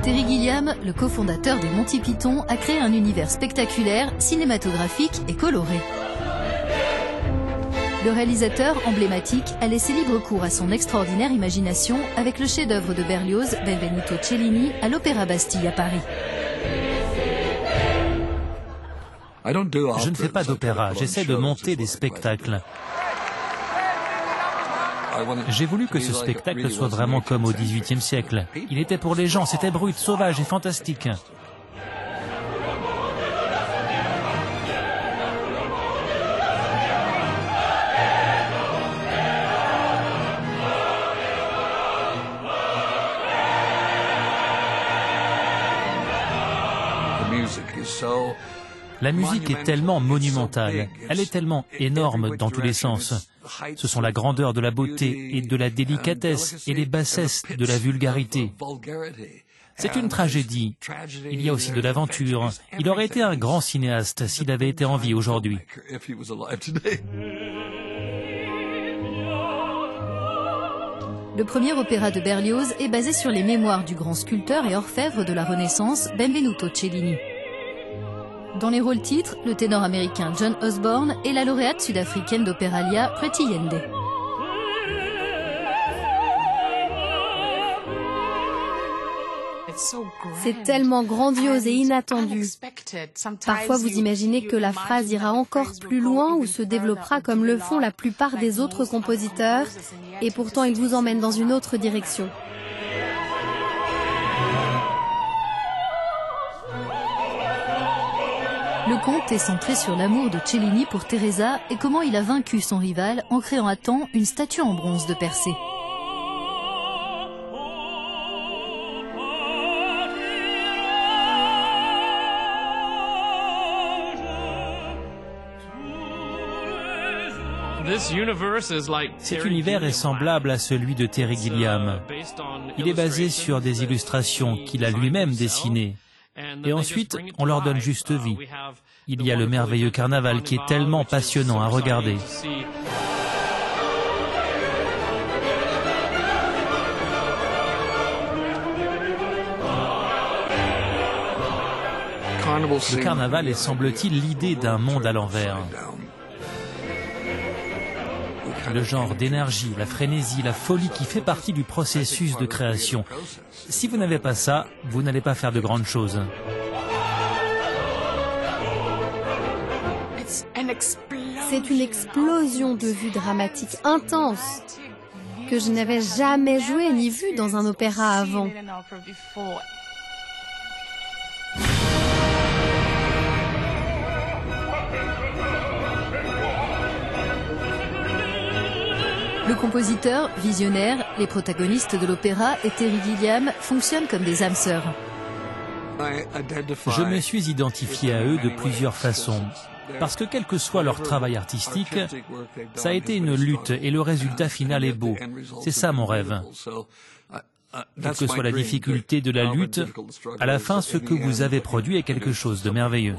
Terry Gilliam, le cofondateur des Monty Python, a créé un univers spectaculaire, cinématographique et coloré. Le réalisateur emblématique a laissé libre cours à son extraordinaire imagination avec le chef-d'œuvre de Berlioz, Benvenuto Cellini, à l'Opéra Bastille à Paris. Je ne fais pas d'opéra, j'essaie de monter des spectacles. J'ai voulu que ce spectacle soit vraiment comme au XVIIIe siècle. Il était pour les gens, c'était brut, sauvage et fantastique. La musique est tellement monumentale, elle est tellement énorme dans tous les sens. Ce sont la grandeur de la beauté et de la délicatesse et les bassesses de la vulgarité. C'est une tragédie. Il y a aussi de l'aventure. Il aurait été un grand cinéaste s'il avait été en vie aujourd'hui. Le premier opéra de Berlioz est basé sur les mémoires du grand sculpteur et orfèvre de la Renaissance, Benvenuto Cellini. Dans les rôles titres, le ténor américain John Osborne et la lauréate sud-africaine d'Opéralia, Pretty Yende. C'est tellement grandiose et inattendu. Parfois, vous imaginez que la phrase ira encore plus loin ou se développera comme le font la plupart des autres compositeurs, et pourtant il vous emmène dans une autre direction. Le conte est centré sur l'amour de Cellini pour Teresa et comment il a vaincu son rival en créant à temps une statue en bronze de Persée. Cet univers est semblable à celui de Terry Gilliam. Il est basé sur des illustrations qu'il a lui-même dessinées. Et ensuite, on leur donne juste vie. Il y a le merveilleux carnaval qui est tellement passionnant à regarder. Le carnaval est, semble-t-il, l'idée d'un monde à l'envers. Le genre d'énergie, la frénésie, la folie qui fait partie du processus de création. Si vous n'avez pas ça, vous n'allez pas faire de grandes choses. C'est une explosion de vues dramatiques intense que je n'avais jamais joué ni vu dans un opéra avant. Le compositeur, visionnaire, les protagonistes de l'opéra et Terry Gilliam fonctionnent comme des âmes sœurs. Je me suis identifié à eux de plusieurs façons. Parce que quel que soit leur travail artistique, ça a été une lutte et le résultat final est beau. C'est ça mon rêve. Quelle que soit la difficulté de la lutte, à la fin, ce que vous avez produit est quelque chose de merveilleux.